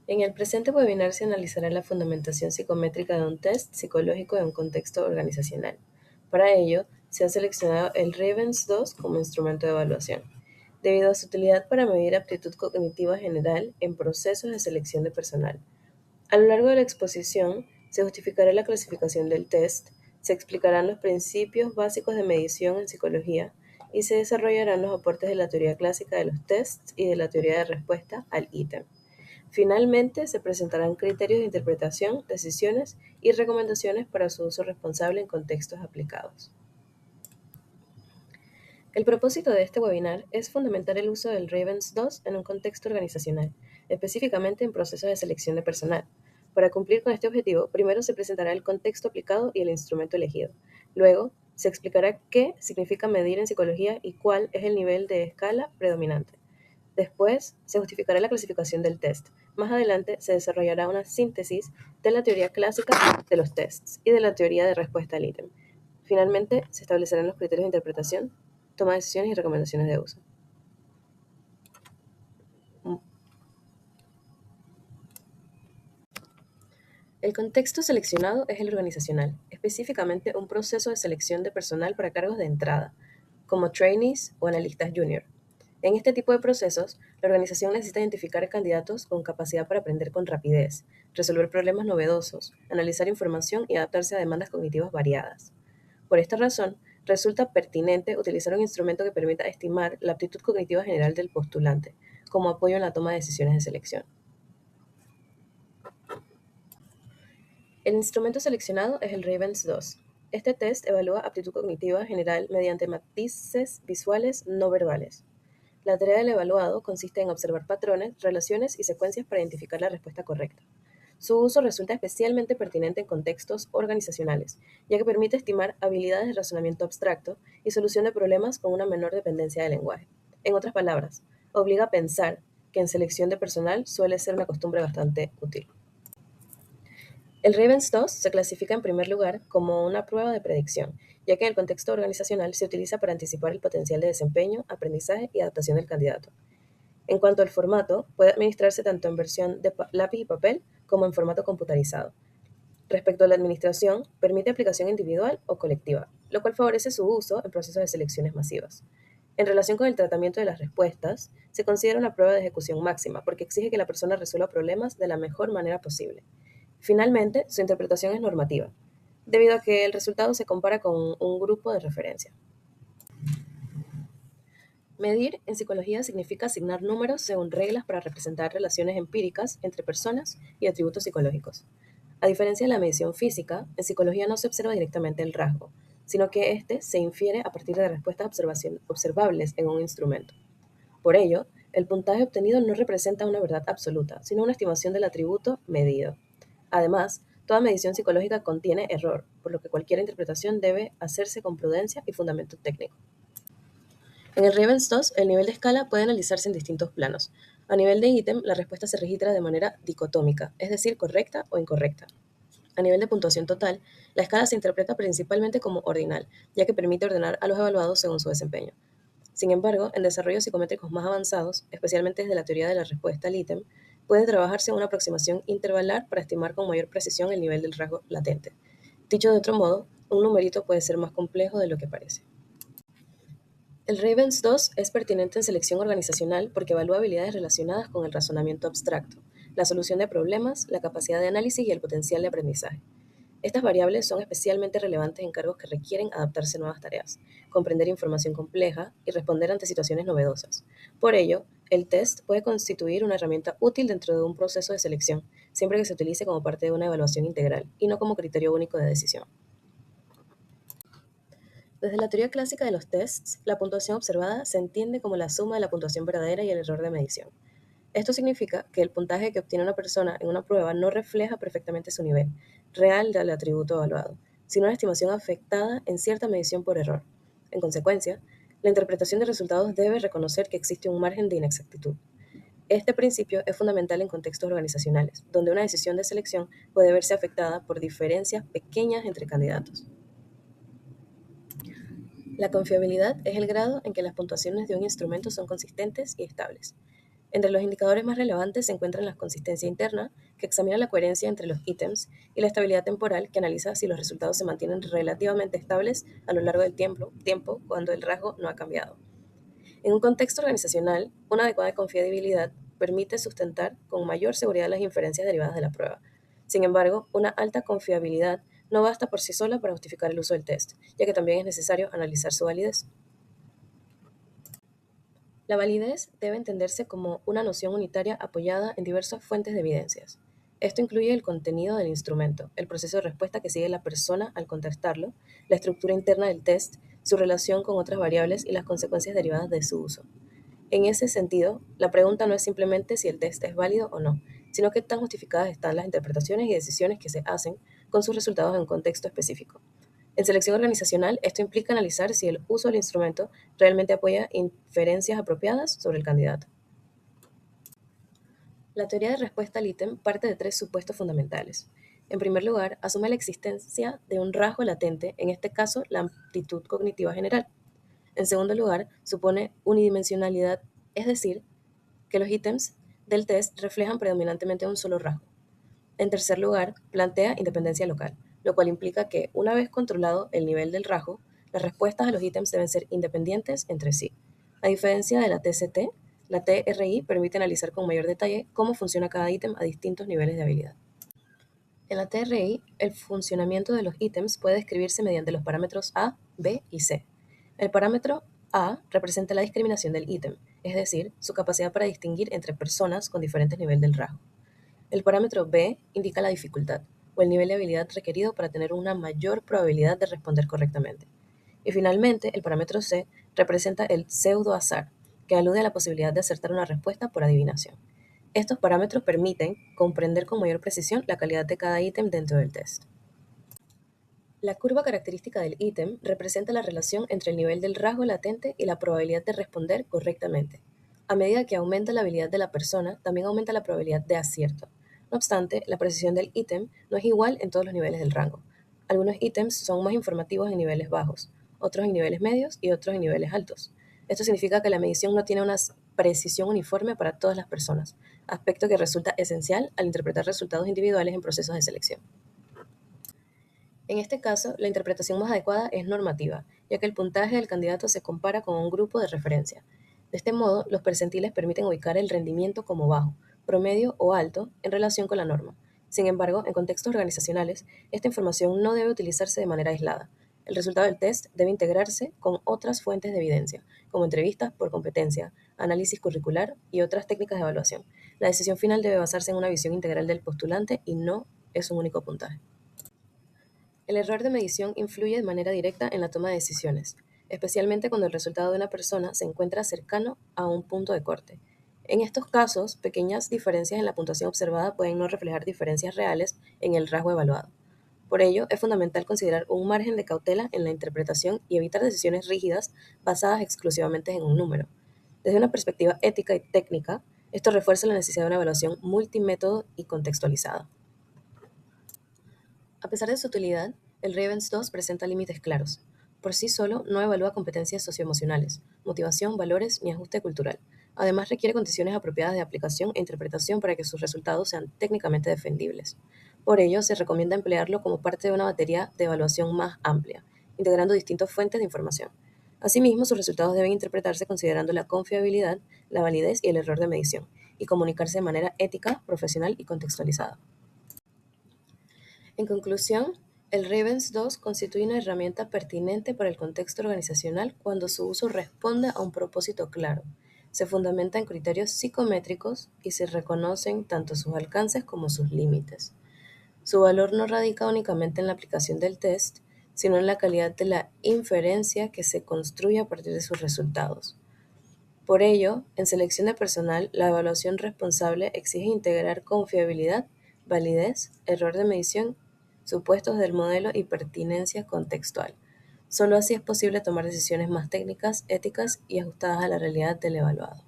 En el presente webinar se analizará la fundamentación psicométrica de un test psicológico en un contexto organizacional. Para ello, se ha seleccionado el Ravens-2 como instrumento de evaluación, debido a su utilidad para medir aptitud cognitiva general en procesos de selección de personal. A lo largo de la exposición, se justificará la clasificación del test, se explicarán los principios básicos de medición en psicología y se desarrollarán los aportes de la teoría clásica de los tests y de la teoría de respuesta al ítem. Finalmente, se presentarán criterios de interpretación, decisiones y recomendaciones para su uso responsable en contextos aplicados. El propósito de este webinar es fundamentar el uso del Ravens-2 en un contexto organizacional, específicamente en procesos de selección de personal. Para cumplir con este objetivo, primero se presentará el contexto aplicado y el instrumento elegido. Luego, se explicará qué significa medir en psicología y cuál es el nivel de escala predominante. Después, se justificará la clasificación del test. Más adelante, se desarrollará una síntesis de la teoría clásica de los tests y de la teoría de respuesta al ítem. Finalmente, se establecerán los criterios de interpretación, toma de decisiones y recomendaciones de uso. El contexto seleccionado es el organizacional, específicamente un proceso de selección de personal para cargos de entrada, como trainees o analistas junior. En este tipo de procesos, la organización necesita identificar candidatos con capacidad para aprender con rapidez, resolver problemas novedosos, analizar información y adaptarse a demandas cognitivas variadas. Por esta razón, resulta pertinente utilizar un instrumento que permita estimar la aptitud cognitiva general del postulante, como apoyo en la toma de decisiones de selección. El instrumento seleccionado es el Ravens-2. Este test evalúa aptitud cognitiva general mediante matices visuales no verbales. La tarea del evaluado consiste en observar patrones, relaciones y secuencias para identificar la respuesta correcta. Su uso resulta especialmente pertinente en contextos organizacionales, ya que permite estimar habilidades de razonamiento abstracto y solución de problemas con una menor dependencia del lenguaje. En otras palabras, obliga a pensar, que en selección de personal suele ser una costumbre bastante útil. El Ravens-2 se clasifica en primer lugar como una prueba de predicción, ya que en el contexto organizacional se utiliza para anticipar el potencial de desempeño, aprendizaje y adaptación del candidato. En cuanto al formato, puede administrarse tanto en versión de lápiz y papel como en formato computarizado. Respecto a la administración, permite aplicación individual o colectiva, lo cual favorece su uso en procesos de selecciones masivas. En relación con el tratamiento de las respuestas, se considera una prueba de ejecución máxima porque exige que la persona resuelva problemas de la mejor manera posible. Finalmente, su interpretación es normativa, debido a que el resultado se compara con un grupo de referencia. Medir en psicología significa asignar números según reglas para representar relaciones empíricas entre personas y atributos psicológicos. A diferencia de la medición física, en psicología no se observa directamente el rasgo, sino que éste se infiere a partir de respuestas observables en un instrumento. Por ello, el puntaje obtenido no representa una verdad absoluta, sino una estimación del atributo medido. Además, toda medición psicológica contiene error, por lo que cualquier interpretación debe hacerse con prudencia y fundamento técnico. En el Ravens-2, el nivel de escala puede analizarse en distintos planos. A nivel de ítem, la respuesta se registra de manera dicotómica, es decir, correcta o incorrecta. A nivel de puntuación total, la escala se interpreta principalmente como ordinal, ya que permite ordenar a los evaluados según su desempeño. Sin embargo, en desarrollos psicométricos más avanzados, especialmente desde la teoría de la respuesta al ítem, puede trabajarse una aproximación intervalar para estimar con mayor precisión el nivel del rasgo latente. Dicho de otro modo, un numerito puede ser más complejo de lo que parece. El Ravens-2 es pertinente en selección organizacional porque evalúa habilidades relacionadas con el razonamiento abstracto, la solución de problemas, la capacidad de análisis y el potencial de aprendizaje. Estas variables son especialmente relevantes en cargos que requieren adaptarse a nuevas tareas, comprender información compleja y responder ante situaciones novedosas. Por ello, el test puede constituir una herramienta útil dentro de un proceso de selección, siempre que se utilice como parte de una evaluación integral y no como criterio único de decisión. Desde la teoría clásica de los tests, la puntuación observada se entiende como la suma de la puntuación verdadera y el error de medición. Esto significa que el puntaje que obtiene una persona en una prueba no refleja perfectamente su nivel real del atributo evaluado, sino una estimación afectada en cierta medición por error. En consecuencia, la interpretación de resultados debe reconocer que existe un margen de inexactitud. Este principio es fundamental en contextos organizacionales, donde una decisión de selección puede verse afectada por diferencias pequeñas entre candidatos. La confiabilidad es el grado en que las puntuaciones de un instrumento son consistentes y estables. Entre los indicadores más relevantes se encuentran la consistencia interna, que examina la coherencia entre los ítems, y la estabilidad temporal, que analiza si los resultados se mantienen relativamente estables a lo largo del tiempo cuando el rasgo no ha cambiado. En un contexto organizacional, una adecuada confiabilidad permite sustentar con mayor seguridad las inferencias derivadas de la prueba. Sin embargo, una alta confiabilidad no basta por sí sola para justificar el uso del test, ya que también es necesario analizar su validez. La validez debe entenderse como una noción unitaria apoyada en diversas fuentes de evidencias. Esto incluye el contenido del instrumento, el proceso de respuesta que sigue la persona al contestarlo, la estructura interna del test, su relación con otras variables y las consecuencias derivadas de su uso. En ese sentido, la pregunta no es simplemente si el test es válido o no, sino qué tan justificadas están las interpretaciones y decisiones que se hacen con sus resultados en un contexto específico. En selección organizacional, esto implica analizar si el uso del instrumento realmente apoya inferencias apropiadas sobre el candidato. La teoría de respuesta al ítem parte de tres supuestos fundamentales. En primer lugar, asume la existencia de un rasgo latente, en este caso la amplitud cognitiva general. En segundo lugar, supone unidimensionalidad, es decir, que los ítems del test reflejan predominantemente un solo rasgo. En tercer lugar, plantea independencia local, lo cual implica que, una vez controlado el nivel del rasgo, las respuestas a los ítems deben ser independientes entre sí. A diferencia de la TCT, la TRI permite analizar con mayor detalle cómo funciona cada ítem a distintos niveles de habilidad. En la TRI, el funcionamiento de los ítems puede describirse mediante los parámetros A, B y C. El parámetro A representa la discriminación del ítem, es decir, su capacidad para distinguir entre personas con diferentes niveles del rasgo. El parámetro B indica la dificultad, o el nivel de habilidad requerido para tener una mayor probabilidad de responder correctamente. Y finalmente, el parámetro C representa el pseudo-azar, que alude a la posibilidad de acertar una respuesta por adivinación. Estos parámetros permiten comprender con mayor precisión la calidad de cada ítem dentro del test. La curva característica del ítem representa la relación entre el nivel del rasgo latente y la probabilidad de responder correctamente. A medida que aumenta la habilidad de la persona, también aumenta la probabilidad de acierto. No obstante, la precisión del ítem no es igual en todos los niveles del rango. Algunos ítems son más informativos en niveles bajos, otros en niveles medios y otros en niveles altos. Esto significa que la medición no tiene una precisión uniforme para todas las personas, aspecto que resulta esencial al interpretar resultados individuales en procesos de selección. En este caso, la interpretación más adecuada es normativa, ya que el puntaje del candidato se compara con un grupo de referencia. De este modo, los percentiles permiten ubicar el rendimiento como bajo, promedio o alto en relación con la norma. Sin embargo, en contextos organizacionales, esta información no debe utilizarse de manera aislada. El resultado del test debe integrarse con otras fuentes de evidencia, como entrevistas por competencia, análisis curricular y otras técnicas de evaluación. La decisión final debe basarse en una visión integral del postulante y no es un único puntaje. El error de medición influye de manera directa en la toma de decisiones, especialmente cuando el resultado de una persona se encuentra cercano a un punto de corte. En estos casos, pequeñas diferencias en la puntuación observada pueden no reflejar diferencias reales en el rasgo evaluado. Por ello, es fundamental considerar un margen de cautela en la interpretación y evitar decisiones rígidas basadas exclusivamente en un número. Desde una perspectiva ética y técnica, esto refuerza la necesidad de una evaluación multimétodo y contextualizada. A pesar de su utilidad, el Ravens 2 presenta límites claros. Por sí solo no evalúa competencias socioemocionales, motivación, valores ni ajuste cultural. Además, requiere condiciones apropiadas de aplicación e interpretación para que sus resultados sean técnicamente defendibles. Por ello, se recomienda emplearlo como parte de una batería de evaluación más amplia, integrando distintas fuentes de información. Asimismo, sus resultados deben interpretarse considerando la confiabilidad, la validez y el error de medición, y comunicarse de manera ética, profesional y contextualizada. En conclusión, el Ravens 2 constituye una herramienta pertinente para el contexto organizacional cuando su uso responde a un propósito claro, se fundamenta en criterios psicométricos y se reconocen tanto sus alcances como sus límites. Su valor no radica únicamente en la aplicación del test, sino en la calidad de la inferencia que se construye a partir de sus resultados. Por ello, en selección de personal, la evaluación responsable exige integrar confiabilidad, validez, error de medición, supuestos del modelo y pertinencia contextual. Solo así es posible tomar decisiones más técnicas, éticas y ajustadas a la realidad del evaluado.